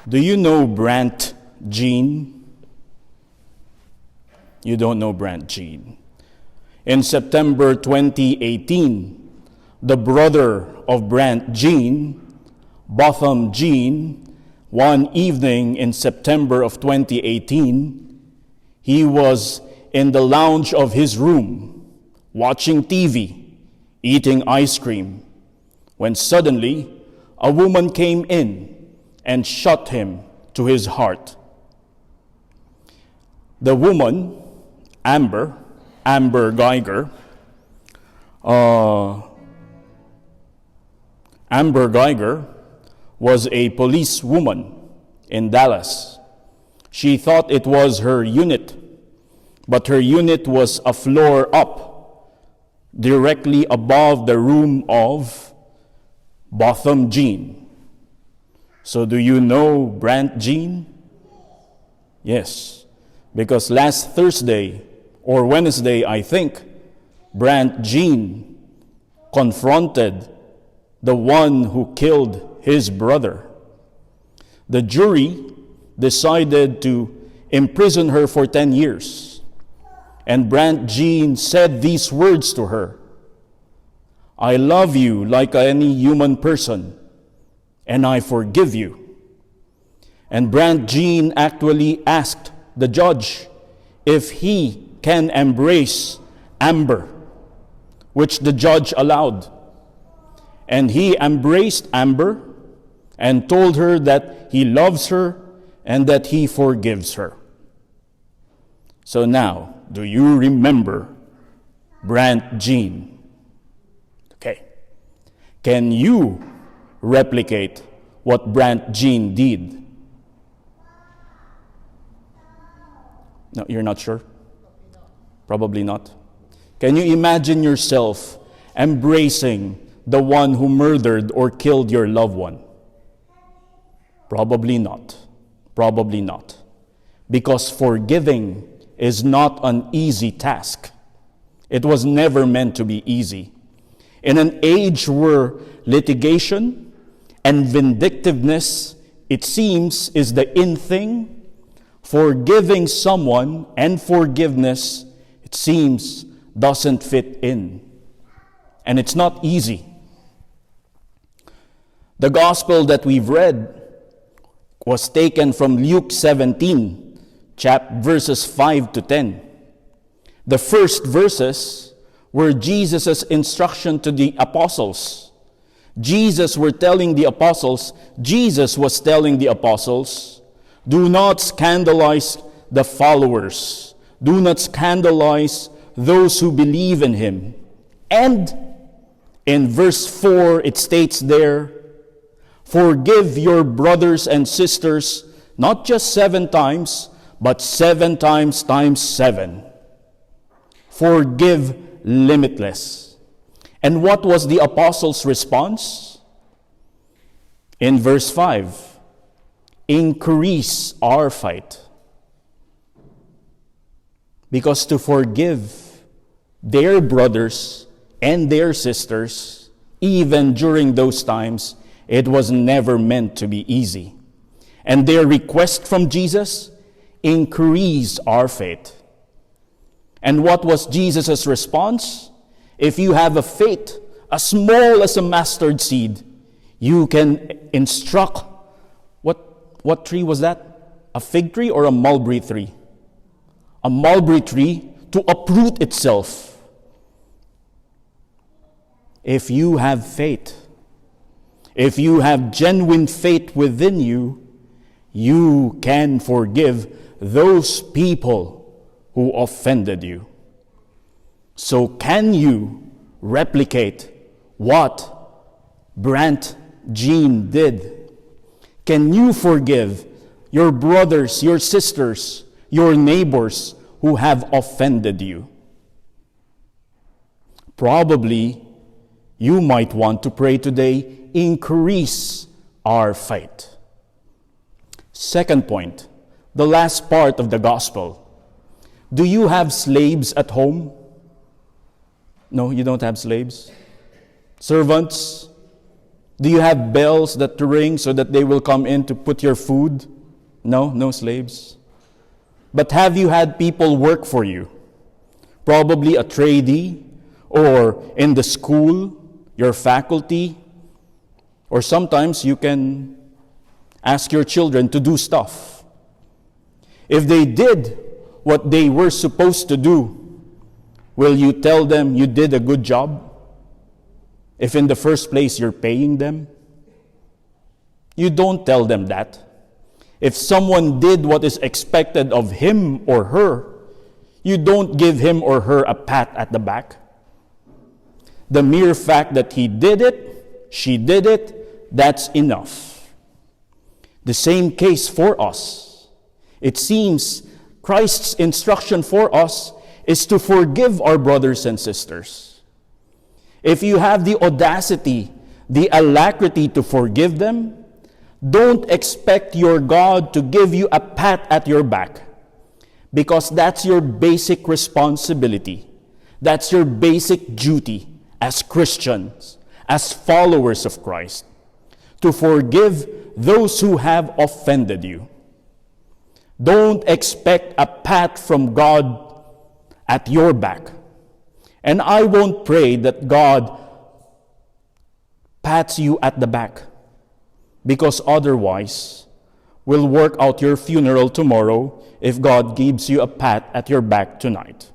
Do you know Brandt Jean? You don't know Brandt Jean. In September 2018, the brother of Brandt Jean, Botham Jean, one evening in September of 2018, he was in the lounge of his room, watching TV, eating ice cream, when suddenly a woman came in and shot him to his heart. The woman, Amber Geiger, Amber Geiger was a policewoman in Dallas. She thought it was her unit, but her unit was a floor up, directly above the room of Botham Jean. So do you know Brandt Jean? Yes, because last Thursday or Wednesday, I think, Brandt Jean confronted the one who killed his brother. The jury decided to imprison her for 10 years. And Brandt Jean said these words to her: "I love you like any human person, and I forgive you." And Brandt Jean actually asked the judge if he can embrace Amber, which the judge allowed. And he embraced Amber and told her that he loves her and that he forgives her. So now, do you remember Brandt Jean? Okay. Can you replicate what Brandt Jean did? No, you're not sure? Probably not. Can you imagine yourself embracing the one who murdered or killed your loved one? Probably not. Probably not. Because forgiving is not an easy task. It was never meant to be easy. In an age where litigation and vindictiveness, it seems, is the in thing, forgiving someone and forgiveness, it seems, doesn't fit in. And it's not easy. The gospel that we've read was taken from Luke 17, verses 5 to 10. The first verses were Jesus' instruction to the apostles. Jesus was telling the apostles, do not scandalize the followers. Do not scandalize those who believe in him. And in verse 4, it states there, forgive your brothers and sisters, not just 7 times, but 7 times times 7. Forgive limitless. And what was the apostles' response? In verse 5, increase our fight. Because to forgive their brothers and their sisters, even during those times, it was never meant to be easy. And their request from Jesus, increase our faith. And what was Jesus' response? If you have a faith as small as a mustard seed, you can instruct, what tree was that? A fig tree or a mulberry tree? A mulberry tree to uproot itself. If you have faith, if you have genuine faith within you, you can forgive those people who offended you. So can you replicate what Brandt Jean did? Can you forgive your brothers, your sisters, your neighbors who have offended you? Probably you might want to pray today, increase our faith. Second point, the last part of the gospel. Do you have slaves at home? No, you don't have slaves. Servants? Do you have bells that ring so that they will come in to put your food? No, no slaves. But have you had people work for you? Probably a trainee, or in the school, your faculty, or sometimes you can ask your children to do stuff. If they did what they were supposed to do, will you tell them you did a good job? If in the first place you're paying them? You don't tell them that. If someone did what is expected of him or her, you don't give him or her a pat at the back. The mere fact that he did it, she did it, that's enough. The same case for us. It seems Christ's instruction for us is to forgive our brothers and sisters. If you have the audacity, the alacrity to forgive them, don't expect your God to give you a pat at your back, because that's your basic responsibility. That's your basic duty as Christians, as followers of Christ, to forgive those who have offended you. Don't expect a pat from God at your back. And I won't pray that God pats you at the back, because otherwise we'll work out your funeral tomorrow if God gives you a pat at your back tonight.